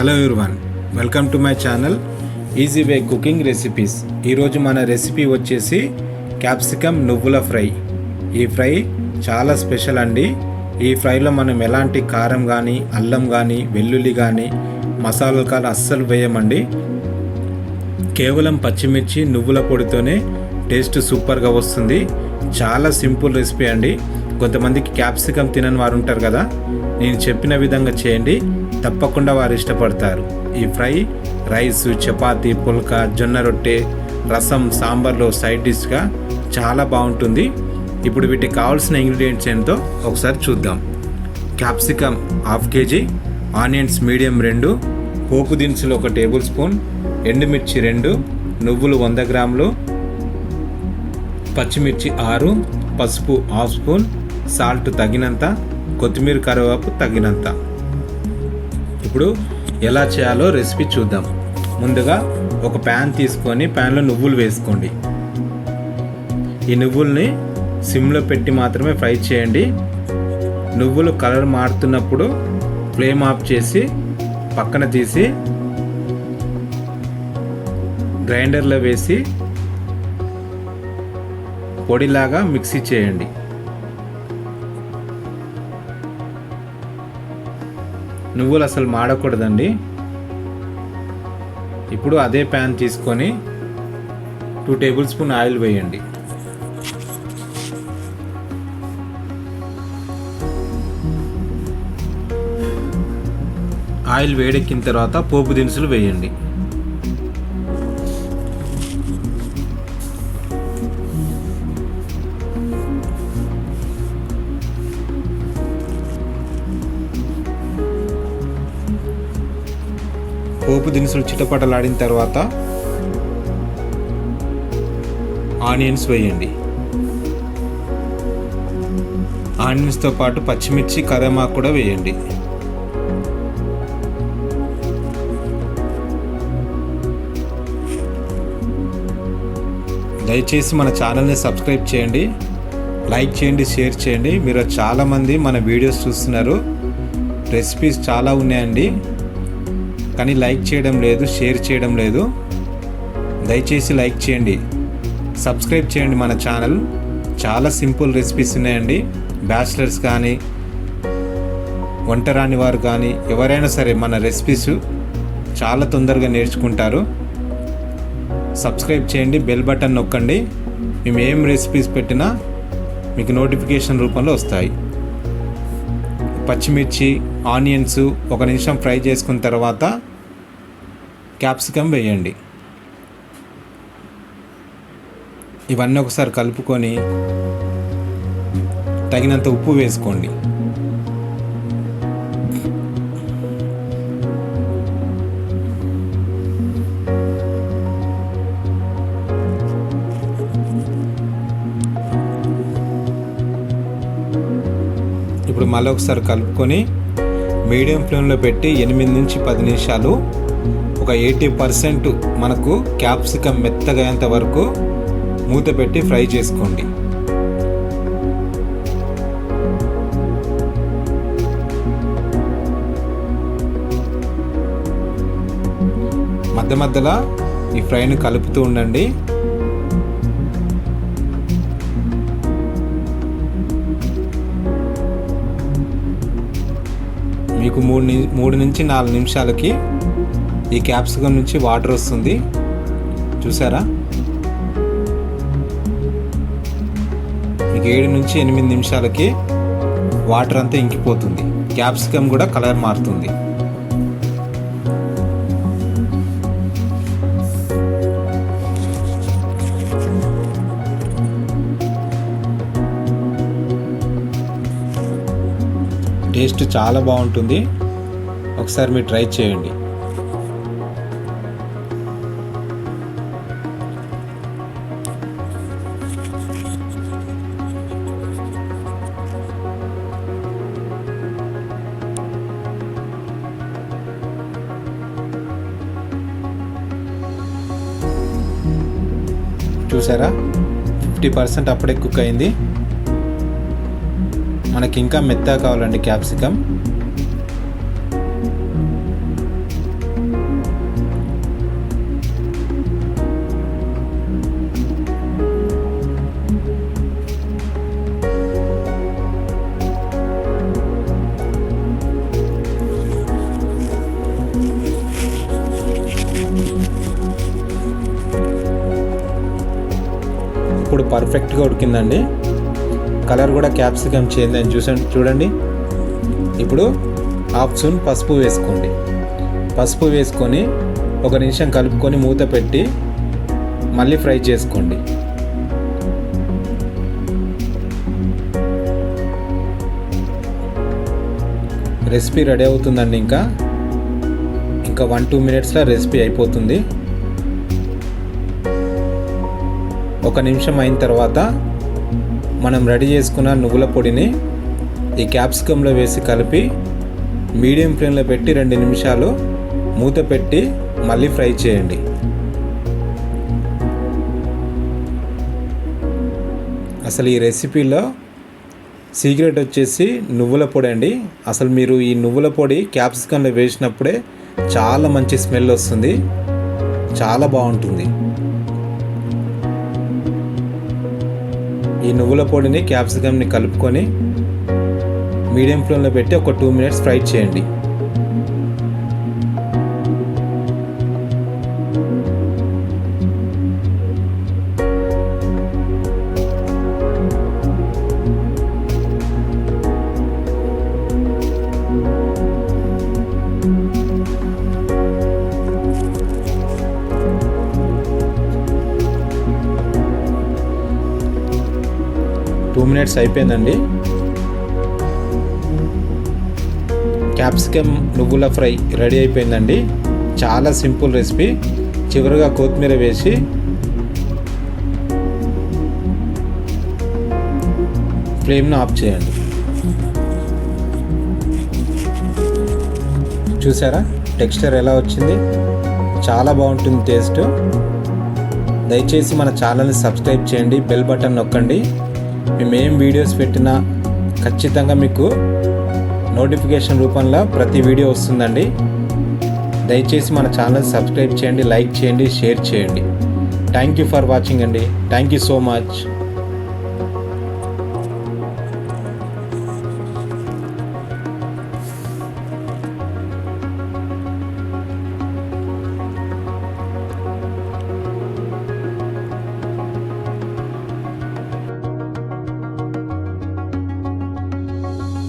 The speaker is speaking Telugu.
Hello everyone, welcome to my channel easy way cooking recipes. ఈరోజు మన రెసిపీ వచ్చేసి క్యాప్సికమ్ నువ్వుల ఫ్రై. ఈ ఫ్రై చాలా స్పెషల్ అండి. ఈ ఫ్రైలో మనం ఎలాంటి కారం కానీ, అల్లం కానీ, వెల్లుల్లి కానీ, మసాలాలు కానీ అస్సలు వేయమండి. కేవలం పచ్చిమిర్చి, నువ్వుల పొడితోనే టేస్ట్ సూపర్గా వస్తుంది. చాలా సింపుల్ రెసిపీ అండి. కొంతమందికి క్యాప్సికమ్ తినని వారు ఉంటారు కదా, నేను చెప్పిన విధంగా చేయండి, తప్పకుండా వారు ఇష్టపడతారు. ఈ ఫ్రై రైస్, చపాతీ, పుల్కా, జొన్న రొట్టె, రసం, సాంబార్లో సైడ్ డిష్గా చాలా బాగుంటుంది. ఇప్పుడు వీటికి కావాల్సిన ఇంగ్రీడియంట్స్ ఏంటో ఒకసారి చూద్దాం. క్యాప్సికమ్ 1/2 kg, ఆనియన్స్ మీడియం 2, పోపు దినుసులు 1 టేబుల్ స్పూన్, ఎండుమిర్చి 2, నువ్వులు 100 గ్రాములు, పచ్చిమిర్చి 6, పసుపు 1/2 స్పూన్, సాల్ట్ తగినంత, కొత్తిమీర, కరివేపాకు తగినంత. ఇప్పుడు ఎలా చేయాలో రెసిపీ చూద్దాం. ముందుగా ఒక ప్యాన్ తీసుకొని ప్యాన్లో నువ్వులు వేసుకోండి. ఈ నువ్వుల్ని సిమ్లో పెట్టి మాత్రమే ఫ్రై చేయండి. నువ్వులు కలర్ మారుతున్నప్పుడు ఫ్లేమ్ ఆఫ్ చేసి పక్కన తీసి గ్రైండర్లో వేసి పొడిలాగా మిక్సీ చేయండి. నువ్వులు అసలు మాడకూడదండి. ఇప్పుడు అదే ప్యాన్ తీసుకొని 2 టేబుల్ స్పూన్ ఆయిల్ వేయండి. ఆయిల్ వేడెక్కిన తర్వాత పోపు దినుసులు వేయండి. పోపు దినుసులు చిటపటలాడిన తర్వాత ఆనియన్స్ వేయండి. ఆనియన్స్తో పాటు పచ్చిమిర్చి, కరివేపాకు కూడా వేయండి. దయచేసి మన ఛానల్ని సబ్స్క్రైబ్ చేయండి, లైక్ చేయండి, షేర్ చేయండి. మీరు చాలామంది మన వీడియోస్ చూస్తున్నారు. రెసిపీస్ చాలా ఉన్నాయండి, కానీ లైక్ చేయడం లేదు, షేర్ చేయడం లేదు. దయచేసి లైక్ చేయండి, సబ్స్క్రైబ్ చేయండి. మన ఛానల్ చాలా సింపుల్ రెసిపీస్ ఉన్నాయండి. బ్యాచిలర్స్ కానీ, వంట రాని వారు కానీ, ఎవరైనా సరే మన రెసిపీస్ చాలా తొందరగా నేర్చుకుంటారు. సబ్స్క్రైబ్ చేయండి, బెల్ బటన్ నొక్కండి. మేము ఏం రెసిపీస్ పెట్టినా మీకు నోటిఫికేషన్ రూపంలో వస్తాయి. పచ్చిమిర్చి, ఆనియన్స్ 1 నిమిషం ఫ్రై చేసుకున్న తర్వాత క్యాప్సికమ్ వేయండి. ఇవన్నీ ఒకసారి కలుపుకొని తగినంత ఉప్పు వేసుకోండి. ఇప్పుడు మళ్ళీ ఒకసారి కలుపుకొని మీడియం ఫ్లేమ్లో పెట్టి 8 నుంచి 10 నిమిషాలు, ఒక 80% మనకు క్యాప్సికమ్ మెత్తగా అయ్యేంత వరకు మూత పెట్టి ఫ్రై చేసుకోండి. మధ్య మధ్యలో ఈ ఫ్రైని కలుపుతూ ఉండండి. మీకు 3 నుంచి 4 నిమిషాలకి ఈ క్యాప్సికమ్ నుంచి వాటర్ వస్తుంది, చూసారా? మీకు 7 నుంచి 8 నిమిషాలకి వాటర్ అంతా ఇంకిపోతుంది. క్యాప్సికమ్ కూడా కలర్ మారుతుంది. టేస్ట్ చాలా బాగుంటుంది. ఒకసారి మీరు ట్రై చేయండి. చూసారా, 50% అప్పుడే కుక్ అయింది. మనకి ఇంకా మెత్తగా కావాలండి క్యాప్సికమ్. పర్ఫెక్ట్గా ఉడికిందండి. కలర్ కూడా క్యాప్సికమ్ చేంజ్ అయింది చూడండి. ఇప్పుడు హాఫ్ స్పూన్ పసుపు వేసుకోండి. పసుపు వేసుకొని 1 నిమిషం కలుపుకొని మూత పెట్టి మళ్ళీ ఫ్రై చేసుకోండి. రెసిపీ రెడీ అవుతుందండి. ఇంకా 1-2 మినిట్స్లో రెసిపీ అయిపోతుంది. 1 నిమిషం అయిన తర్వాత మనం రెడీ చేసుకున్న నువ్వుల పొడిని ఈ క్యాప్సికంలో వేసి కలిపి మీడియం ఫ్లేమ్లో పెట్టి 2 నిమిషాలు మూత పెట్టి మళ్ళీ ఫ్రై చేయండి. అసలు ఈ రెసిపీలో సీక్రెట్ వచ్చేసి నువ్వుల పొడి అండి. అసలు మీరు ఈ నువ్వుల పొడి క్యాప్సికంలో వేసినప్పుడే చాలా మంచి స్మెల్ వస్తుంది, చాలా బాగుంటుంది. ఈ నువ్వుల పొడిని క్యాప్సికమ్ని కలుపుకొని మీడియం ఫ్లేమ్లో పెట్టి 2 మినిట్స్ ఫ్రై చేయండి. టూ మినిట్స్ అయిపోయిందండి. క్యాప్సికమ్ నువ్వుల ఫ్రై రెడీ అయిపోయిందండి. చాలా సింపుల్ రెసిపీ. చివరిగా కొత్తిమీర వేసి ఫ్లేమ్ను ఆఫ్ చేయండి. చూసారా టెక్స్చర్ ఎలా వచ్చింది? చాలా బాగుంటుంది టేస్ట్. దయచేసి మన ఛానల్ని సబ్స్క్రైబ్ చేయండి, బెల్ బటన్ నొక్కండి. మేము ఏం వీడియోస్ పెట్టినా ఖచ్చితంగా మీకు నోటిఫికేషన్ రూపంలో ప్రతి వీడియో వస్తుందండి. దయచేసి మన ఛానల్ సబ్స్క్రైబ్ చేయండి, లైక్ చేయండి, షేర్ చేయండి. థ్యాంక్ యూ ఫర్ వాచింగ్ అండి. Thank you so much.